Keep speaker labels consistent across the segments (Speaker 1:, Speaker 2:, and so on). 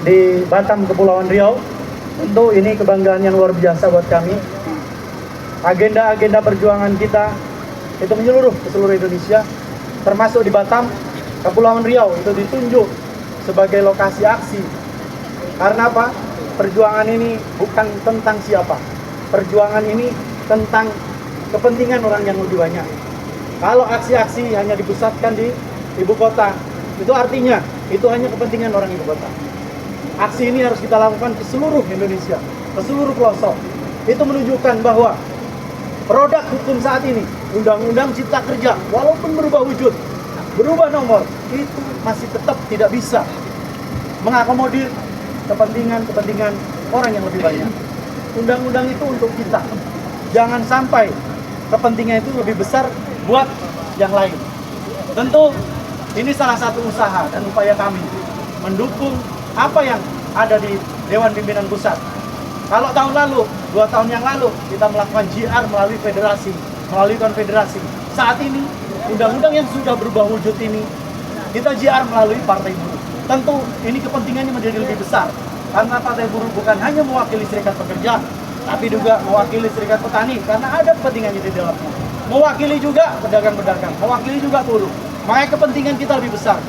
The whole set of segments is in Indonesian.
Speaker 1: di Batam, Kepulauan Riau. Tentu ini kebanggaan yang luar biasa buat kami. Agenda-agenda perjuangan kita itu menyeluruh ke seluruh Indonesia, termasuk di Batam, Kepulauan Riau itu ditunjuk sebagai lokasi aksi. Karena apa? Perjuangan ini bukan tentang siapa. Perjuangan ini tentang kepentingan orang yang lebih banyak. Kalau aksi-aksi hanya dipusatkan di ibu kota, itu artinya itu hanya kepentingan orang ibu kota. Aksi ini harus kita lakukan ke seluruh Indonesia, ke seluruh pelosok. Itu menunjukkan bahwa produk hukum saat ini, Undang-Undang Cipta Kerja, walaupun berubah wujud, berubah nomor, itu masih tetap tidak bisa mengakomodir kepentingan orang yang lebih banyak. Undang-undang itu untuk kita. Jangan sampai kepentingan itu lebih besar buat yang lain. Tentu ini salah satu usaha dan upaya kami mendukung apa yang ada di Dewan Pimpinan Pusat. Kalau tahun lalu, 2 tahun yang lalu, kita melakukan JR melalui federasi, melalui konfederasi. Saat ini, undang-undang yang sudah berubah wujud ini, kita JR melalui Partai Buruh. Tentu ini kepentingannya menjadi lebih besar. Karena Partai Buruh bukan hanya mewakili serikat pekerja, tapi juga mewakili serikat petani, karena ada kepentingannya di dalamnya. Mewakili juga pedagang-pedagang, mewakili juga buruh. Makanya kepentingan kita lebih besar.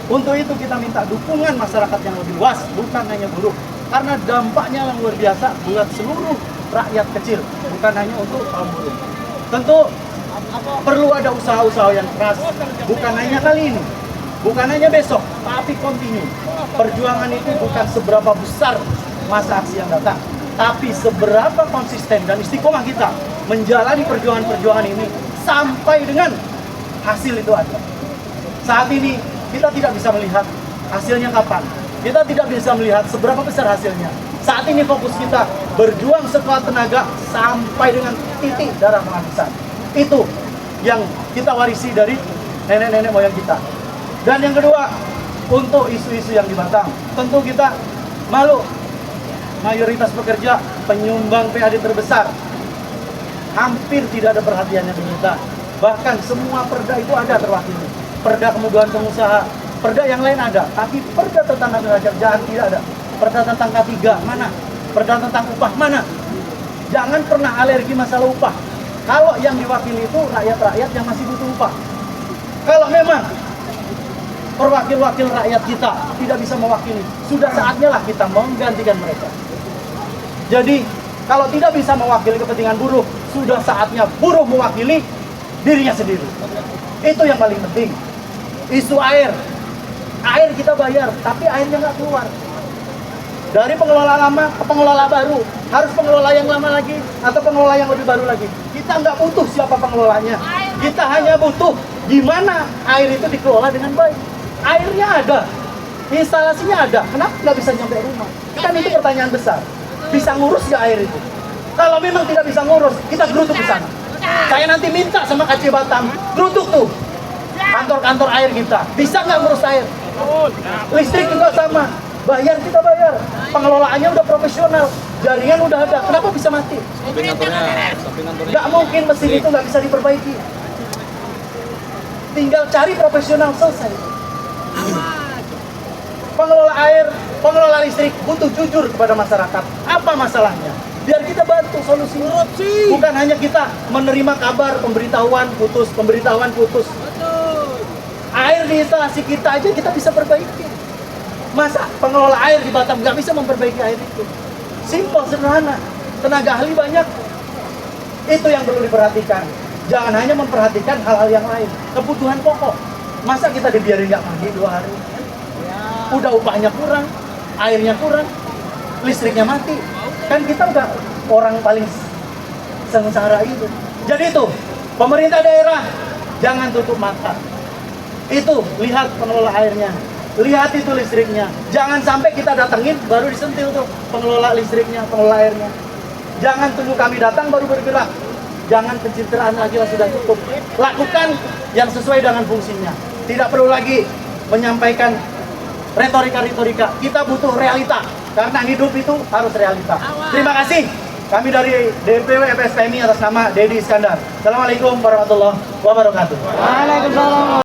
Speaker 1: Untuk itu kita minta dukungan masyarakat yang lebih luas, bukan hanya buruh. Karena dampaknya yang luar biasa buat seluruh rakyat kecil, bukan hanya untuk kaum buruh. Tentu perlu ada usaha-usaha yang keras, bukan hanya kali ini, bukan hanya besok, tapi kontinu. Perjuangan itu bukan seberapa besar masa aksi yang datang, tapi seberapa konsisten dan istiqomah kita menjalani perjuangan-perjuangan ini sampai dengan hasil itu ada. Saat ini kita tidak bisa melihat hasilnya kapan. Kita tidak bisa melihat seberapa besar hasilnya. Saat ini fokus kita berjuang sekuat tenaga sampai dengan titik darah penghabisan. Itu yang kita warisi dari nenek-nenek moyang kita. Dan yang kedua, untuk isu-isu yang di Batam, tentu kita malu. Mayoritas pekerja penyumbang PAD terbesar. Hampir tidak ada perhatiannya di kita. Bahkan semua perda itu ada terwakili. Perda kemudahan pengusaha, perda yang lain ada, tapi perda tentang tenaga kerjaan tidak ada. Perda tentang K3 mana? Perda tentang upah mana? Jangan pernah alergi masalah upah. Kalau yang diwakili itu rakyat-rakyat yang masih butuh upah. Kalau memang perwakil-wakil rakyat kita tidak bisa mewakili, sudah saatnya lah kita menggantikan mereka. Jadi kalau tidak bisa mewakili kepentingan buruh, sudah saatnya buruh mewakili dirinya sendiri. Itu yang paling penting. Isu air kita bayar, tapi airnya nggak keluar. Dari pengelola lama ke pengelola baru, harus pengelola yang lama lagi atau pengelola yang lebih baru lagi. Kita nggak butuh siapa pengelolanya. Kita hanya butuh gimana air itu dikelola dengan baik. Airnya ada, instalasinya ada, kenapa nggak bisa nyampe rumah? Kan itu pertanyaan besar. Bisa ngurus nggak air itu? Kalau memang tidak bisa ngurus, kita gerutuk ke sana. Saya nanti minta sama KC Batam, gerutuk tuh kantor-kantor air kita. Bisa nggak ngurus air? Listrik juga sama, bayar kita bayar. Pengelolaannya udah profesional, jaringan udah ada. Kenapa bisa mati? Nggak mungkin mesin itu nggak bisa diperbaiki. Tinggal cari profesional, selesai. Pengelola air, pengelola listrik butuh jujur kepada masyarakat. Apa masalahnya? Biar kita bantu solusi. Bukan hanya kita menerima kabar pemberitahuan putus. Air di instalasi kita aja kita bisa perbaiki. Masa pengelola air di Batam nggak bisa memperbaiki air itu? Simpel, sederhana. Tenaga ahli banyak. Itu yang perlu diperhatikan. Jangan hanya memperhatikan hal-hal yang lain. Kebutuhan pokok. Masa kita dibiarin nggak mandi 2 hari? Udah upahnya kurang, airnya kurang, listriknya mati. Kan kita udah orang paling sengsara itu. Jadi itu, pemerintah daerah jangan tutup mata. Itu, lihat pengelola airnya, lihat itu listriknya. Jangan sampai kita datengin baru disentil tuh pengelola listriknya, pengelola airnya. Jangan tunggu kami datang baru bergerak. Jangan pencitraan lagi lah, sudah cukup. Lakukan yang sesuai dengan fungsinya. Tidak perlu lagi menyampaikan retorika-retorika. Kita butuh realita. Karena hidup itu harus realita. Terima kasih. Kami dari DPW FSPMI atas nama Dedi Iskandar. Assalamualaikum warahmatullahi wabarakatuh.
Speaker 2: Waalaikumsalam.